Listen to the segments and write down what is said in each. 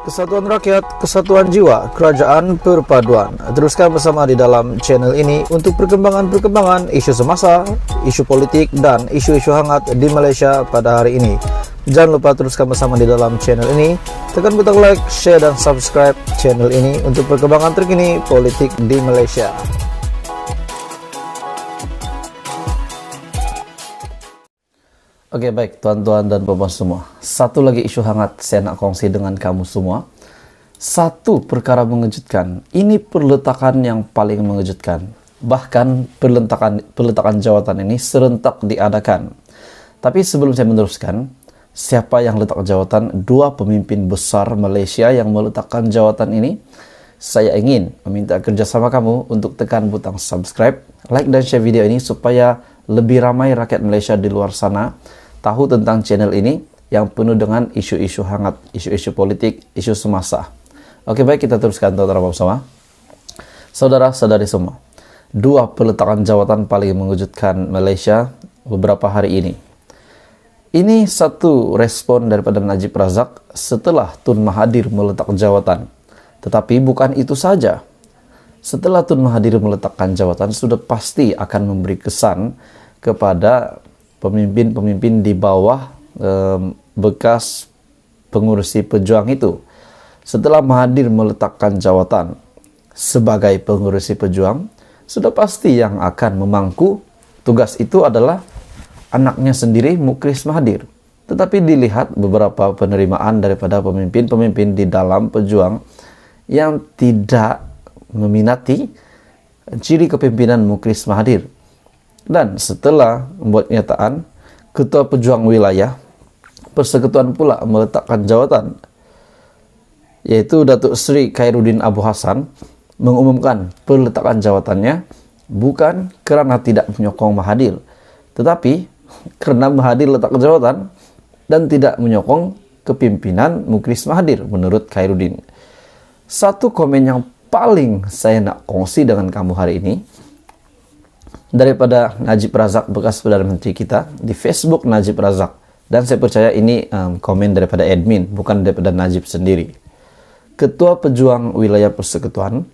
Kesatuan rakyat, kesatuan jiwa, kerajaan perpaduan. Teruskan bersama di dalam channel ini untuk perkembangan-perkembangan isu semasa, isu politik, dan isu-isu hangat di Malaysia pada hari ini. Jangan lupa teruskan bersama di dalam channel ini. Tekan butang like, share, dan subscribe channel ini untuk perkembangan terkini politik di Malaysia. Oke, baik tuan-tuan dan puan semua. Satu lagi isu hangat saya nak kongsi dengan kamu semua. Satu perkara mengejutkan. Ini peletakan yang paling mengejutkan. Bahkan peletakan jawatan ini serentak diadakan. Tapi sebelum saya meneruskan, siapa yang letak jawatan? Dua pemimpin besar Malaysia yang meletakkan jawatan ini. Saya ingin meminta kerjasama kamu untuk tekan butang subscribe, like dan share video ini supaya lebih ramai rakyat Malaysia di luar sana tahu tentang channel ini yang penuh dengan isu-isu hangat, isu-isu politik, isu semasa. Oke, baik, kita teruskan tuan-tuan bersama. Saudara-saudari semua, dua peletakan jawatan paling mengejutkan Malaysia beberapa hari ini. Ini satu respon daripada Najib Razak setelah Tun Mahathir meletak jawatan. Tetapi bukan itu saja. Setelah Tun Mahathir meletakkan jawatan, sudah pasti akan memberi kesan kepada pemimpin-pemimpin di bawah bekas pengurusi pejuang itu. Setelah Mahathir meletakkan jawatan sebagai pengurusi pejuang, sudah pasti yang akan memangku tugas itu adalah anaknya sendiri, Mukris Mahathir. Tetapi dilihat beberapa penerimaan daripada pemimpin-pemimpin di dalam pejuang yang tidak meminati ciri kepimpinan Mukris Mahathir. Dan setelah membuat nyataan, Ketua Pejuang Wilayah Persekutuan pula meletakkan jawatan, yaitu Datuk Seri Khairuddin Abu Hassan mengumumkan peletakan jawatannya bukan kerana tidak menyokong Mahathir, tetapi kerana Mahathir letak jawatan dan tidak menyokong kepimpinan Mukris Mahathir menurut Khairuddin. Satu komen yang paling saya nak kongsi dengan kamu hari ini daripada Najib Razak, bekas Perdana Menteri kita, di Facebook Najib Razak. Dan saya percaya ini komen daripada admin, bukan daripada Najib sendiri. Ketua Pejuang Wilayah Persekutuan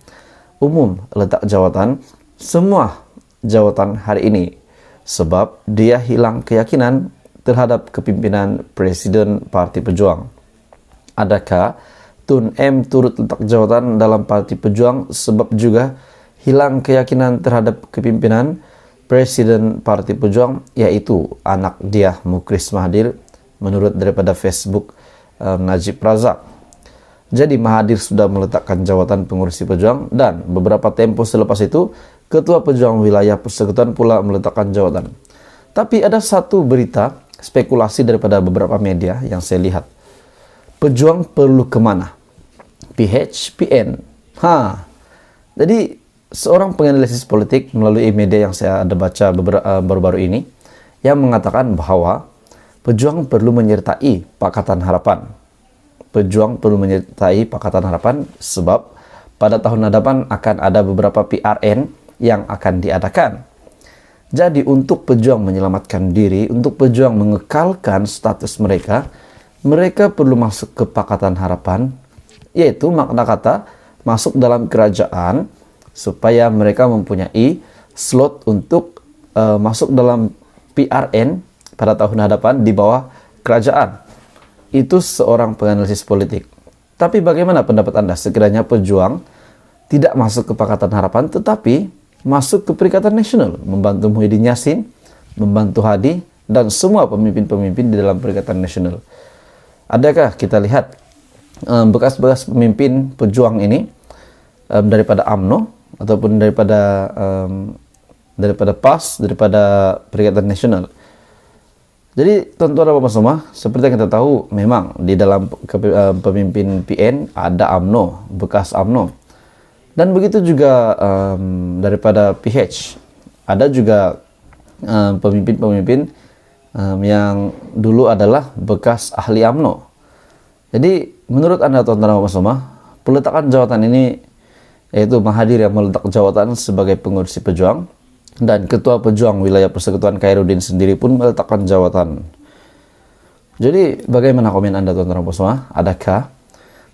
umum letak jawatan semua jawatan hari ini sebab dia hilang keyakinan terhadap kepimpinan Presiden Parti Pejuang. Adakah Tun M turut letak jawatan dalam Parti Pejuang sebab juga hilang keyakinan terhadap kepimpinan Presiden Parti Pejuang, yaitu anak dia Mukris Mahathir, menurut daripada Facebook Najib Razak. Jadi Mahathir sudah meletakkan jawatan pengurusi pejuang dan beberapa tempoh selepas itu Ketua Pejuang Wilayah Persekutuan pula meletakkan jawatan. Tapi ada satu berita spekulasi daripada beberapa media yang saya lihat. Pejuang perlu kemana? PHPN. Jadi seorang penganalisis politik melalui media yang saya ada baca baru-baru ini yang mengatakan bahwa pejuang perlu menyertai Pakatan Harapan. Pejuang perlu menyertai Pakatan Harapan sebab pada tahun hadapan akan ada beberapa PRN yang akan diadakan. Jadi untuk pejuang menyelamatkan diri, untuk pejuang mengekalkan status mereka, mereka perlu masuk ke Pakatan Harapan, yaitu makna kata masuk dalam kerajaan supaya mereka mempunyai slot untuk masuk dalam PRN pada tahun hadapan di bawah kerajaan. Itu seorang penganalisis politik. Tapi bagaimana pendapat Anda sekiranya pejuang tidak masuk ke Pakatan Harapan tetapi masuk ke Perikatan Nasional, membantu Muhyiddin Yassin, membantu Hadi dan semua pemimpin-pemimpin di dalam Perikatan Nasional? Adakah kita lihat bekas-bekas pemimpin pejuang ini daripada UMNO ataupun daripada PAS, daripada Perikatan Nasional? Jadi tuan-tuan dan puan semua, seperti yang kita tahu, memang di dalam pemimpin PN ada UMNO, bekas UMNO. Dan begitu juga daripada PH, ada juga pemimpin-pemimpin yang dulu adalah bekas ahli UMNO. Jadi menurut Anda tuan-tuan dan puan semua, peletakan jawatan ini, yaitu Mahathir yang meletak jawatan sebagai pengurusi pejuang, dan Ketua Pejuang Wilayah Persekutuan Khairuddin sendiri pun meletakkan jawatan. Jadi bagaimana komen Anda tuan-tuan dan puan semua? Adakah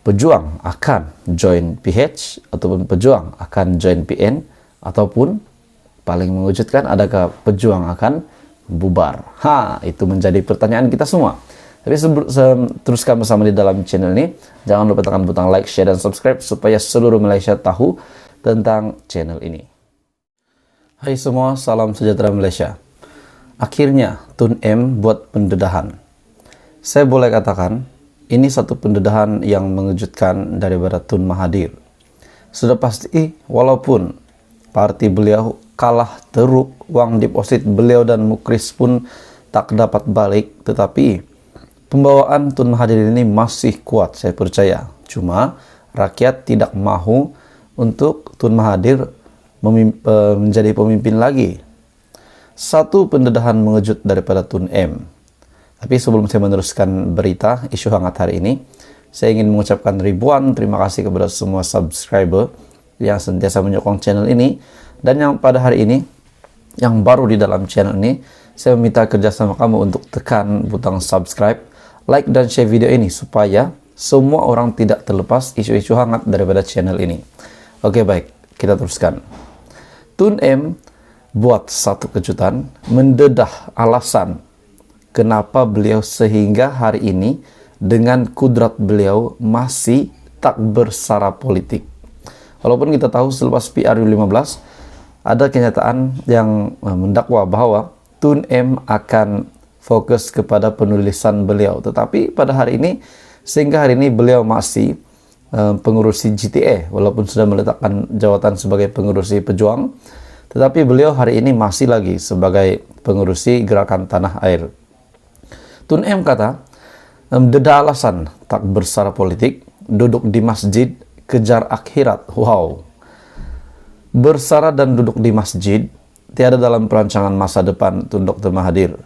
pejuang akan join PH ataupun pejuang akan join PN, ataupun paling mengejutkan, adakah pejuang akan bubar? Itu menjadi pertanyaan kita semua. Tapi teruskan bersama di dalam channel ini. Jangan lupa tekan butang like, share, dan subscribe supaya seluruh Malaysia tahu tentang channel ini. Hai semua, salam sejahtera Malaysia. Akhirnya Tun M buat pendedahan. Saya boleh katakan ini satu pendedahan yang mengejutkan daripada Tun Mahathir. Sudah pasti, walaupun parti beliau kalah teruk, wang deposit beliau dan Mukris pun tak dapat balik, tetapi pembawaan Tun Mahathir ini masih kuat, saya percaya. Cuma rakyat tidak mahu untuk Tun Mahathir menjadi pemimpin lagi. Satu pendedahan mengejut daripada Tun M. Tapi sebelum saya meneruskan berita isu hangat hari ini, saya ingin mengucapkan ribuan terima kasih kepada semua subscriber yang sentiasa menyokong channel ini. Dan yang pada hari ini, yang baru di dalam channel ini, saya meminta kerjasama kamu untuk tekan butang subscribe, like, dan share video ini supaya semua orang tidak terlepas isu-isu hangat daripada channel ini. Oke, baik, kita teruskan. Tun M buat satu kejutan, mendedah alasan kenapa beliau sehingga hari ini dengan kudrat beliau masih tak bersara politik. Walaupun kita tahu selepas PRU15 ada kenyataan yang mendakwa bahwa Tun M akan fokus kepada penulisan beliau. Tetapi pada hari ini, sehingga hari ini beliau masih pengurusi GTA, walaupun sudah meletakkan jawatan sebagai pengurusi pejuang, tetapi beliau hari ini masih lagi sebagai pengurusi Gerakan Tanah Air. Tun M kata, dedah alasan tak bersara politik, duduk di masjid, kejar akhirat. Wow. Bersara dan duduk di masjid tiada dalam perancangan masa depan Tun Dr. Mahathir.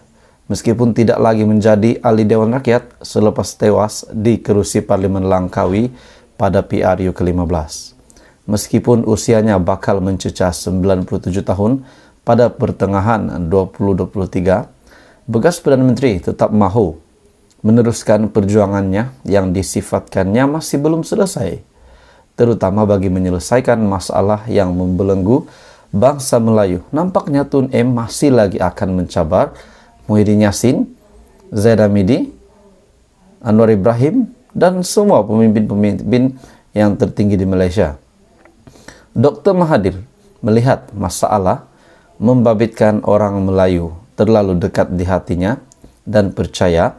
Meskipun tidak lagi menjadi ahli Dewan Rakyat selepas tewas di kerusi Parlimen Langkawi pada PRU ke-15. Meskipun usianya bakal mencecah 97 tahun pada pertengahan 2023, bekas Perdana Menteri tetap mahu meneruskan perjuangannya yang disifatkannya masih belum selesai, terutama bagi menyelesaikan masalah yang membelenggu bangsa Melayu. Nampaknya Tun M masih lagi akan mencabar Muhyiddin Yassin, Zaid Hamidi, Anwar Ibrahim, dan semua pemimpin-pemimpin yang tertinggi di Malaysia. Dr. Mahathir melihat masalah membabitkan orang Melayu terlalu dekat di hatinya dan percaya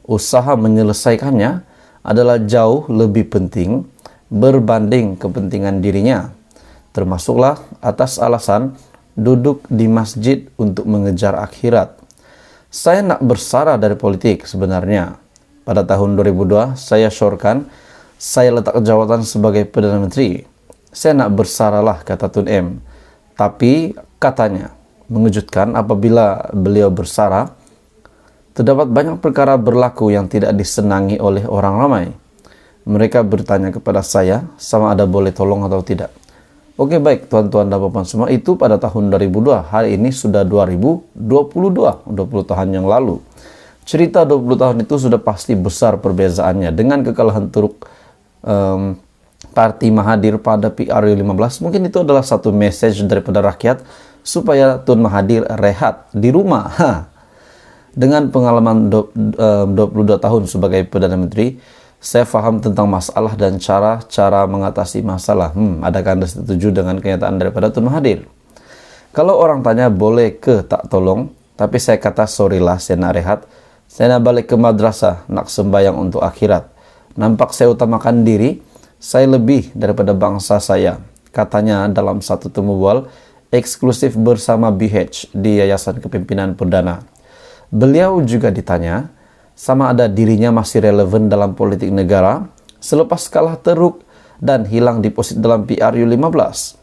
usaha menyelesaikannya adalah jauh lebih penting berbanding kepentingan dirinya, termasuklah atas alasan duduk di masjid untuk mengejar akhirat. Saya nak bersara dari politik sebenarnya. Pada tahun 2002 saya syorkan saya letak jawatan sebagai Perdana Menteri. Saya nak bersaralah, kata Tun M. Tapi katanya mengejutkan apabila beliau bersara, terdapat banyak perkara berlaku yang tidak disenangi oleh orang ramai. Mereka bertanya kepada saya sama ada boleh tolong atau tidak. Oke, baik tuan-tuan dan puan semua, itu pada tahun 2002. Hari ini sudah 2022, 20 tahun yang lalu. Cerita 20 tahun itu sudah pasti besar perbezaannya. Dengan kekalahan teruk Parti Mahathir pada PRU15, mungkin itu adalah satu message daripada rakyat supaya Tun Mahathir rehat di rumah. Dengan pengalaman 22 tahun sebagai Perdana Menteri, saya faham tentang masalah dan cara mengatasi masalah. Adakah Anda setuju dengan kenyataan daripada Tun Mahathir? Kalau orang tanya boleh ke tak tolong, tapi saya kata sorry lah, saya nak rehat. Saya nak balik ke madrasah, nak sembahyang untuk akhirat. Nampak saya utamakan diri, saya lebih daripada bangsa saya. Katanya dalam satu temu bual eksklusif bersama BH di Yayasan Kepimpinan Perdana. Beliau juga ditanya sama ada dirinya masih relevan dalam politik negara selepas kalah teruk dan hilang deposit dalam PRU15.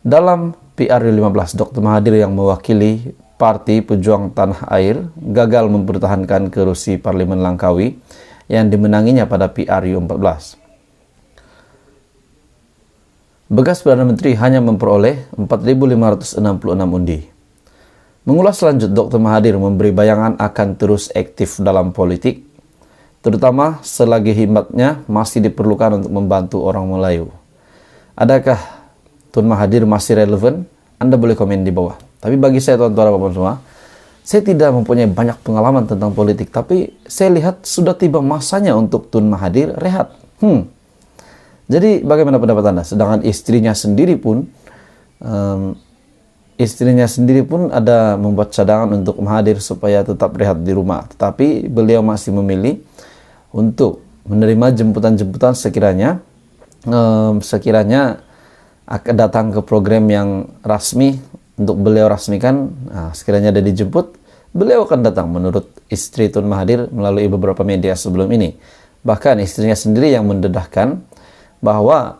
Dalam PRU15, Dr. Mahathir yang mewakili Parti Pejuang Tanah Air gagal mempertahankan kerusi Parlimen Langkawi yang dimenanginya pada PRU14. Bekas Perdana Menteri hanya memperoleh 4.566 undi. Mengulas lanjut, Dr. Mahathir memberi bayangan akan terus aktif dalam politik. terutama selagi hikmatnya masih diperlukan untuk membantu orang Melayu. Adakah Tun Mahathir masih relevan? Anda boleh komen di bawah. Tapi bagi saya tuan-tuan dan puan semua, saya tidak mempunyai banyak pengalaman tentang politik, tapi saya lihat sudah tiba masanya untuk Tun Mahathir rehat. Jadi bagaimana pendapat Anda? Sedangkan istrinya sendiri pun ada membuat cadangan untuk Mahathir supaya tetap rehat di rumah. Tetapi beliau masih memilih untuk menerima jemputan-jemputan sekiranya akan datang ke program yang rasmi untuk beliau rasmikan. Sekiranya ada dijemput, beliau akan datang menurut istri Tun Mahathir melalui beberapa media sebelum ini. Bahkan istrinya sendiri yang mendedahkan bahwa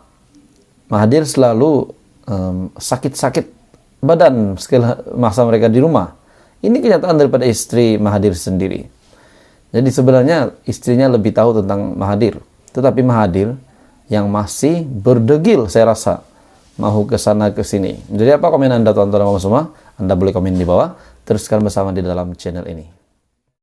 Mahathir selalu sakit-sakit badan masa mereka di rumah. Ini kenyataan daripada istri Mahathir sendiri. Jadi sebenarnya istrinya lebih tahu tentang Mahathir. Tetapi Mahathir yang masih berdegil, saya rasa mau ke sana ke sini. Jadi apa komen Anda tuan-tuan dan semua? Anda boleh komen di bawah. Teruskan bersama di dalam channel ini.